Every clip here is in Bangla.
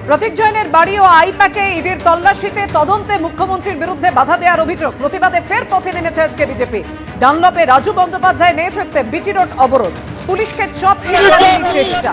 প্রতীক জৈনের বাড়ি ও আইপ্যাকে ইডির তল্লাশিতে তদন্তে মুখ্যমন্ত্রীর বিরুদ্ধে বাধা দেওয়ার অভিযোগ। প্রতিবাদে ফের পথে নেমেছে আজকে বিজেপি। ডানলপে রাজু বন্দ্যোপাধ্যায় নেতৃত্বে বিটি রোড অবরোধ, পুলিশকে চপ সাজানোর চেষ্টা।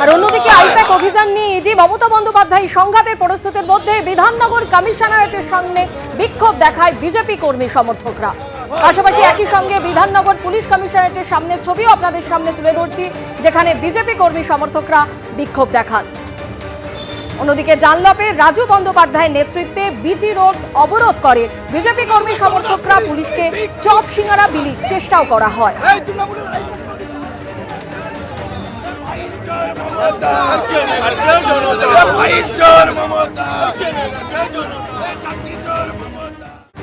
আর অন্যদিকে আইপ্যাক অভিযান নিয়ে ইডি মমতা বন্দ্যোপাধ্যায় সংঘাতের পরিস্থিতির মধ্যে বিধাননগর কমিশনারেটের সামনে বিক্ষোভ দেখায় বিজেপি কর্মী সমর্থকরা। পাশাপাশি একই সঙ্গে বিধাননগর পুলিশ কমিশনারেটের সামনে ছবিও আপনাদের সামনে তুলে ধরছি, যেখানে বিজেপি কর্মী সমর্থকরা বিক্ষোভ দেখান। অন্যদিকে ডানলপে রাজু বন্দ্যোপাধ্যায়ের নেতৃত্বে বিটি রোড অবরোধ করে বিজেপি কর্মী সমর্থকরা। পুলিশকে চপ সিঙ্গারা বিলির চেষ্টাও করা হয়।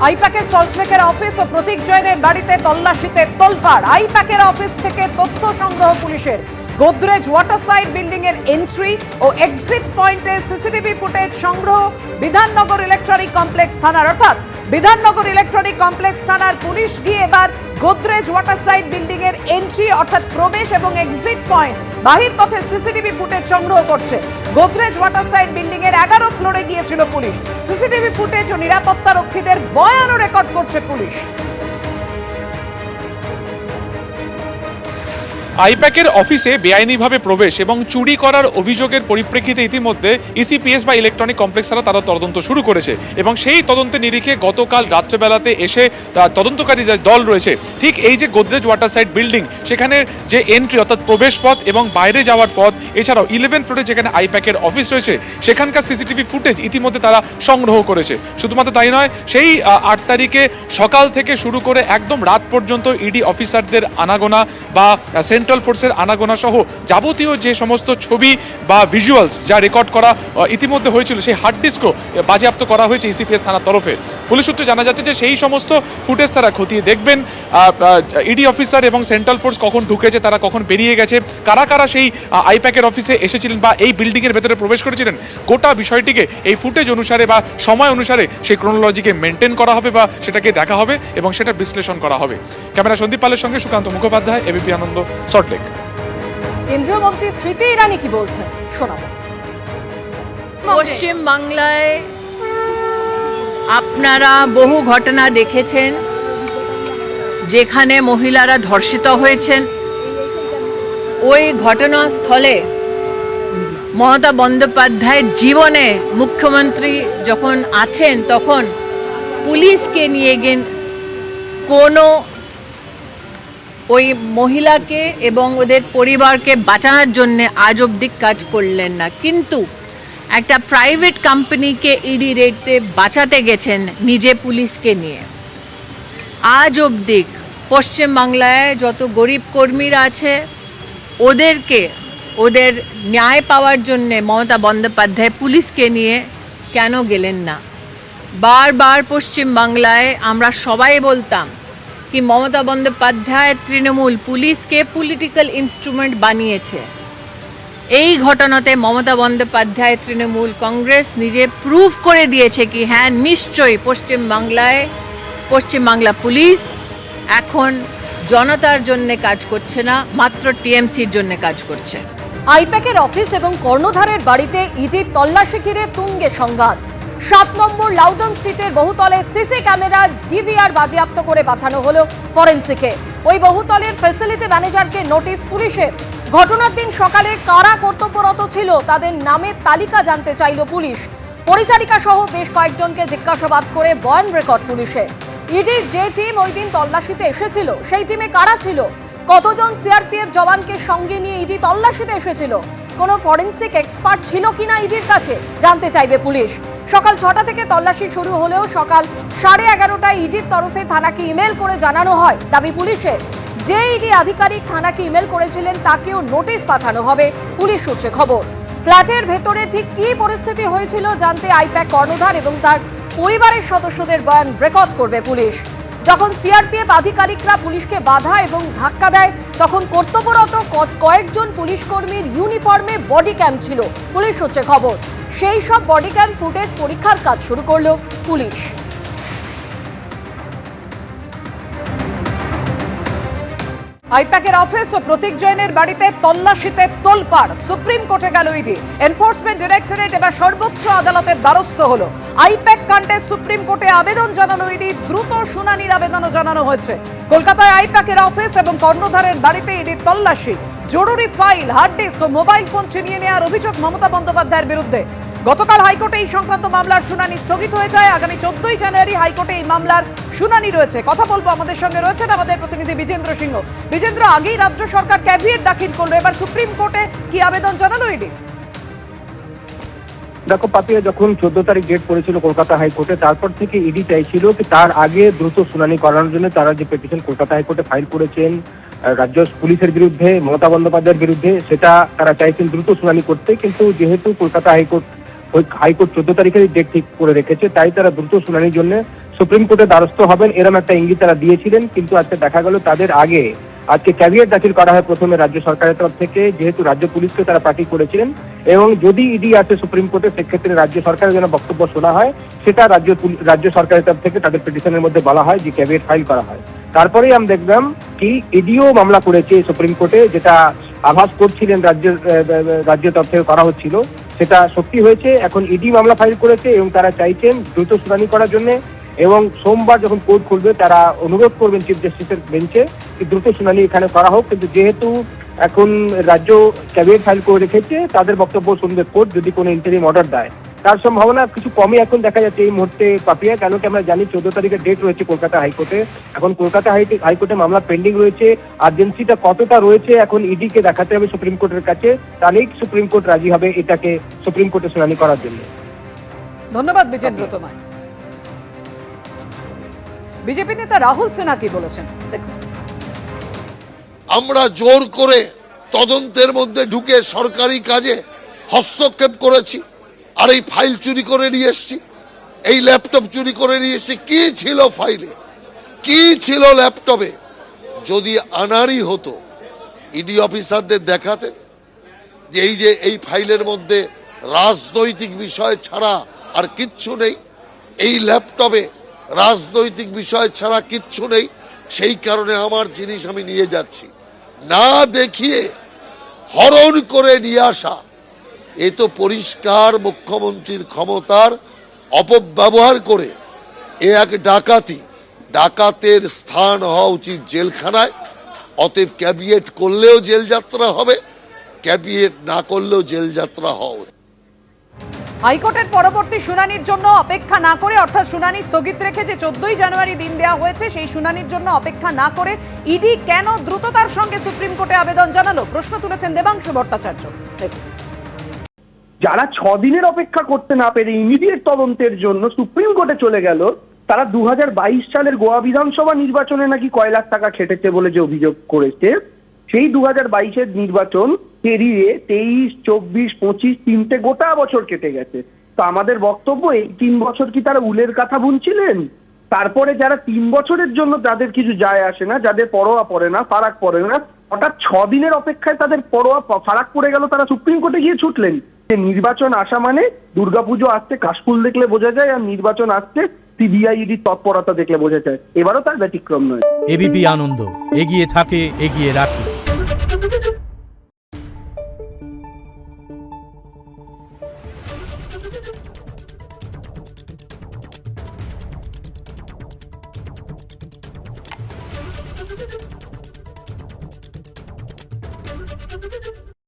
আইপ্যাকের সল্টলেকের অফিস ও প্রতীক জৈনের বাড়িতে তল্লাশিতে তোলপাড়। আইপ্যাকের অফিস থেকে তথ্য সংগ্রহ পুলিশের। গোদরেজ ওয়াটার সাইড বিল্ডিং এর এন্ট্রি ও এক্সিট পয়েন্টে সিসিটিভি ফুটেজ সংগ্রহ বিধাননগর ইলেকট্রনিক কমপ্লেক্স থানার, অর্থাৎ বিধাননগর ইলেকট্রনিক কমপ্লেক্স থানার পুলিশ গিয়ে এবার গোদরেজ ওয়াটার সাইড বিল্ডিং এর এন্ট্রি অর্থাৎ প্রবেশ এবং এক্সিট পয়েন্ট বাহির পথে সিসিটিভি ফুটেজ সংগ্রহ করছে। গোদরেজ ওয়াটার সাইড বিল্ডিং এর 11 ফ্লোরে গিয়েছিল পুলিশ। সিসিটিভি ফুটেজ ও নিরাপত্তা রক্ষীদের বয়ানও রেকর্ড করছে পুলিশ। আইপ্যাকের অফিসে বেআইনিভাবে প্রবেশ এবং চুরি করার অভিযোগের পরিপ্রেক্ষিতে ইতিমধ্যে ইসিপিএস বা ইলেকট্রনিক কমপ্লেক্স তারা তদন্ত শুরু করেছে এবং সেই তদন্তের নিরিখে গতকাল রাত্রেবেলাতে এসে তদন্তকারী যে দল রয়েছে, ঠিক এই যে গোদরেজ ওয়াটার সাইড বিল্ডিং সেখানে যে এন্ট্রি অর্থাৎ প্রবেশ পথ এবং বাইরে যাওয়ার পথ, এছাড়াও 11 ফ্লোরে যেখানে আইপ্যাকের অফিস রয়েছে সেখানকার সিসিটিভি ফুটেজ ইতিমধ্যে তারা সংগ্রহ করেছে। শুধুমাত্র তাই নয়, সেই 8 তারিখে সকাল থেকে শুরু করে একদম রাত পর্যন্ত ইডি অফিসারদের আনাগোনা বা সেন্ট্রাল ফোর্সের আনাগোনা সহ যাবতীয় যে সমস্ত ছবি বা ভিজুয়ালস যা রেকর্ড করা ইতিমধ্যে হয়েছিল সেই হার্ড ডিস্কও বাজেয়াপ্ত করা হয়েছে ইসিপিএস থানার তরফে। পুলিশ সূত্রে জানা যাচ্ছে যে সেই সমস্ত ফুটেজ তারা খতিয়ে দেখবেন। ইডি অফিসার এবং সেন্ট্রাল ফোর্স কখন ঢুকেছে, তারা কখন বেরিয়ে গেছে, কারা কারা সেই আইপ্যাকের অফিসে এসেছিলেন বা এই বিল্ডিংয়ের ভেতরে প্রবেশ করেছিলেন, গোটা বিষয়টিকে এই ফুটেজ অনুসারে বা সময় অনুসারে সেই ক্রোনোলজিকে মেনটেন করা হবে বা সেটাকে দেখা হবে এবং সেটা বিশ্লেষণ করা হবে। ক্যামেরা সন্দীপ পালের সঙ্গে সুকান্ত মুখোপাধ্যায়, এবিপি আনন্দ, সল্টলেক। কেন্দ্রীয় মন্ত্রী স্মৃতি ইরানি কি বলছেন শোনাবো। পশ্চিম বাংলায় আপনারা বহু ঘটনা দেখেছেন যেখানে মহিলারা ধর্ষিত হয়েছেন। ওই ঘটনাস্থলে মমতা বন্দ্যোপাধ্যায়ের জীবনে মুখ্যমন্ত্রী যখন আছেন তখন পুলিশকে নিয়ে গিয়ে কোনো ওই মহিলাকে এবং ওদের পরিবারকে বাঁচানোর জন্য আজ অবধি কাজ করলেন না, কিন্তু একটা প্রাইভেট কোম্পানিকে ইডি রেডতে বাঁচাতে গেছেন নিজে পুলিশকে নিয়ে। আজ অবধি পশ্চিমবাংলায় যত গরিব কর্মীরা আছে ওদেরকে ওদের ন্যায় পাওয়ার জন্যে মমতা বন্দ্যোপাধ্যায় পুলিশকে নিয়ে কেন গেলেন না? বারবার পশ্চিমবাংলায় আমরা সবাই বলতাম কি মমতা বন্দ্যোপাধ্যায় তৃণমূল পুলিশকে পলিটিক্যাল ইনস্ট্রুমেন্ট বানিয়েছে। এই ঘটনাতে মমতা বন্দ্যোপাধ্যায় তৃণমূল কংগ্রেস নিজে প্রুভ করে দিয়েছে কি হ্যাঁ নিশ্চয়ই পশ্চিমবাংলা পুলিশ এখন জনতার জন্য কাজ করছে না, মাত্র টিএমসির জন্য কাজ করছে। আইপ্যাকের অফিস এবং কর্ণধারের বাড়িতে ইডির তল্লাশি ঘিরে তুঙ্গে সংঘাত। 7 নম্বর লাউডন স্ট্রিটের বহুতলে সিসি ক্যামেরা ডিভিআর বাজেয়াপ্ত করে পাঠানো হলো ফরেন্সিকে। ওই বহুতলের ফ্যাসিলিটি ম্যানেজারকে নোটিশ পুলিশের। ঘটনার দিন সকালে কারা কর্তব্যরত ছিল তাদের নামের তালিকা জানতে চাইল পুলিশ। পরিচারিকা সহ বেশ কয়েকজনকে জিজ্ঞাসাবাদ করে বয়ান রেকর্ড পুলিশের। ইডির যে টিম ওই দিন তল্লাশিতে এসেছিল সেই টিমে কারা ছিল, কতজন সিআরপিএফ জওয়ানকে সঙ্গে নিয়ে ইডি তল্লাশিতে এসেছিল, কোনো ফরেন্সিক এক্সপার্ট ছিল কিনা ইডির কাছে জানতে চাইবে পুলিশ। সকাল 6টা থেকে তল্লাশি শুরু হলেও সকাল 11:30টায় ইডির তরফে থানাকে ইমেল করে জানানো হয় দাবি পুলিশের। যে ইডি আধিকারিক থানাকে ইমেল করেছিলেন তাকেও নোটিশ পাঠানো হবে পুলিশ সূত্রে খবর। ফ্ল্যাটের ভেতরে ঠিক কী পরিস্থিতি হয়েছিল জানতে আইপ্যাক কর্ণধার এবং তার পরিবারের সদস্যদের বয়ান রেকর্ড করবে পুলিশ। যখন সিআরপিএফ আধিকারিকরা পুলিশকে বাধা এবং ধাক্কা দেয় তখন কর্তব্যরত কয়েকজন পুলিশ কর্মীর ইউনিফর্মে বডি ক্যাম ছিল, পুলিশ সূত্রে খবর। সেই সব বডি ক্যাম ফুটেজ পরীক্ষার কাজ শুরু করলো পুলিশ। আইপ্যাকের অফিস ও প্রতীক জৈনের বাড়িতে তল্লাশিতে তোলপাড়, সুপ্রিম কোর্টে গেল ইডি। এনফোর্সমেন্ট ডাইরেক্টরেট এবার সর্বোচ্চ আদালতের দ্বারস্থ হলো। আইপ্যাক কাণ্ডে সুপ্রিম কোর্টে আবেদন জানালো ইডি, দ্রুত শুনানির আবেদনও জানানো হয়েছে। কলকাতায় আইপ্যাকের অফিস এবং কর্ণধারের বাড়িতে ইডির তল্লাশি, জরুরি ফাইল, হার্ড ডিস্ক ও মোবাইল ফোন ছিনিয়ে নেওয়ার অভিযোগ মমতা বন্দ্যোপাধ্যায়ের বিরুদ্ধে। গতকাল হাইকোর্টে এই সংক্রান্ত মামলার শুনানি স্থগিত হয়ে যায়। আগামী 14ই জানুয়ারি হাইকোর্টে এই মামলার শুনানি রয়েছে। কথা বলবো, আমাদের সঙ্গে রয়েছেন আমাদের প্রতিনিধি বিজেন্দ্র সিংহ। বিজেন্দ্র, আগেই রাজ্য সরকার ক্যাভিয়েট দাখিল করলো, এবার সুপ্রিম কোর্টে কি আবেদন জানালো ইডি? দেখো পাপিয়া, যখন 14 তারিখ ডেট পড়েছিল কলকাতা হাইকোর্টে, তারপর থেকে ইডি চাইছিল কি তার আগে দ্রুত শুনানি করানোর জন্য তারা যে পিটিশন কলকাতা হাইকোর্টে ফাইল করেছেন রাজ্য পুলিশের বিরুদ্ধে, মমতা বন্দ্যোপাধ্যায়ের বিরুদ্ধে, সেটা তারা চাইছেন দ্রুত শুনানি করতে। কিন্তু যেহেতু কলকাতা হাইকোর্ট 14 তারিখের ডেট ঠিক করে রেখেছে, তাই তারা দ্রুত শুনানির জন্য সুপ্রিম কোর্টে দ্বারস্থ হবেন এরকম একটা ইঙ্গিত তারা দিয়েছিলেন। কিন্তু আজকে দেখা গেল তাদের আগে আজকে ক্যাভিয়েট দাখিল করা হয় প্রথমে রাজ্য সরকারের তরফ থেকে, যেহেতু রাজ্য পুলিশকে তারা পার্টি করেছিলেন। এবং যদি ইডি আসে সুপ্রিম কোর্টে, সেক্ষেত্রে রাজ্য সরকারের জন্য বক্তব্য শোনা হয়, সেটা রাজ্য সরকারের তরফ থেকে তাদের পিটিশনের মধ্যে বলা হয় যে ক্যাভিয়েট ফাইল করা হয়। তারপরেই আমি দেখলাম কি ইডিও মামলা করেছে সুপ্রিম কোর্টে, যেটা আভাস করছিলেন রাজ্যের তরফ থেকে করা হচ্ছিল, সেটা সত্যি হয়েছে। এখন ইডি মামলা ফাইল করেছে এবং তারা চাইছেন দ্রুত শুনানি করার জন্য। এবং সোমবার যখন কোর্ট খুলবে তারা অনুরোধ করবেন চিফ জাস্টিসের বেঞ্চে দ্রুত শুনানি এখানে করা হোক। কিন্তু যেহেতু এখন রাজ্য ক্যাবিনেট ফাইল করে রেখেছে, তাদের বক্তব্য শুনবে কোর্ট, যদি কোনো ইন্টারিম অর্ডার দেয় তার সম্ভাবনা কিছু কমই এখন দেখা যাচ্ছে এই মুহূর্তে পাপিয়া। কেন কি আমরা জানি 14 তারিখের ডেট রয়েছে কলকাতা হাইকোর্টে। এখন কলকাতা হাইকোর্টে মামলা পেন্ডিং রয়েছে, আর্জেন্সিটা কতটা রয়েছে এখন ইডিকে দেখাতে হবে সুপ্রিম কোর্টের কাছে, তাহলেই সুপ্রিম কোর্ট রাজি হবে এটাকে সুপ্রিম কোর্টে শুনানি করার জন্য। ধন্যবাদ বিজেন্দ্র তোমায়। বিজেপি নেতা রাহুল সিনহা কি বলেছেন দেখুন। আমরা জোর করে তদন্তের মধ্যে ঢুকে সরকারি কাজে হস্তক্ষেপ করেছি, আর এই ফাইল চুরি করে নিয়ে এসছি, এই ল্যাপটপ চুরি করে নিয়ে এসছি। কি ছিল ফাইলে, কি ছিল ল্যাপটপে? যদি আনারই হতো ইডি অফিসারদের দেখাতেন যে এই ফাইলের মধ্যে রাজনৈতিক বিষয় ছাড়া আর কিচ্ছু নেই, এই ল্যাপটপে রাজনৈতিক বিষয় ছাড়া কিচ্ছু নেই, সেই কারণে আমার জিনিস আমি নিয়ে যাচ্ছি, না দেখিয়ে হরণ করে নিয়ে আসা, এ তো পরিষ্কার মুখ্যমন্ত্রীর ক্ষমতার অপব্যবহার করে এ এক ডাকাতি। ডাকাতের স্থান হওয়া উচিত জেলখানায়। অতএব ক্যাবিনেট করলেও জেল যাত্রা হবে, ক্যাবিনেট না করলেও জেল যাত্রা হওয়া। হাইকোর্টের পরবর্তী শুনানির জন্য অপেক্ষা না করে, অর্থাৎ শুনানি স্থগিত রেখে যে 14ই জানুয়ারি দিন দেওয়া হয়েছে, সেই শুনানির জন্য অপেক্ষা না করে ইডি কেন দ্রুততার সঙ্গে সুপ্রিম কোর্টে আবেদন জানালো, প্রশ্ন তুলেছেন দেবাংশু ভট্টাচার্য। দেখুন, যারা 6 দিনের অপেক্ষা করতে না পেরে ইমিডিয়েট তদন্তের জন্য সুপ্রিম কোর্টে চলে গেল, তারা 2022 সালের গোয়া বিধানসভা নির্বাচনে নাকি কয় লাখ টাকা খেটেছে বলে যে অভিযোগ করেছে, সেই 2022-এর নির্বাচন পেরিয়ে 23, 24, 25 তিনটে গোটা বছর কেটে গেছে। তো আমাদের বক্তব্য, এই 3 বছর কি তারা উলের কথা বুনছিলেন? তারপরে যারা 3 বছরের জন্য যাদের কিছু যায় আসে না, যাদের পরোয়া পড়ে না, ফারাক পড়ে না, হঠাৎ 6 দিনের অপেক্ষায় তাদের পরোয়া ফারাক পড়ে গেল, তারা সুপ্রিম কোর্টে গিয়ে ছুটলেন। যে নির্বাচন আসা মানে দুর্গাপুজো আসছে কাশফুল দেখলে বোঝা যায়, আর নির্বাচন আসছে সিবিআই ইডির তৎপরতা দেখলে বোঝা যায়। এবারও তার ব্যতিক্রম নয়। এবিপি আনন্দ, এগিয়ে থাকে, এগিয়ে রাখে।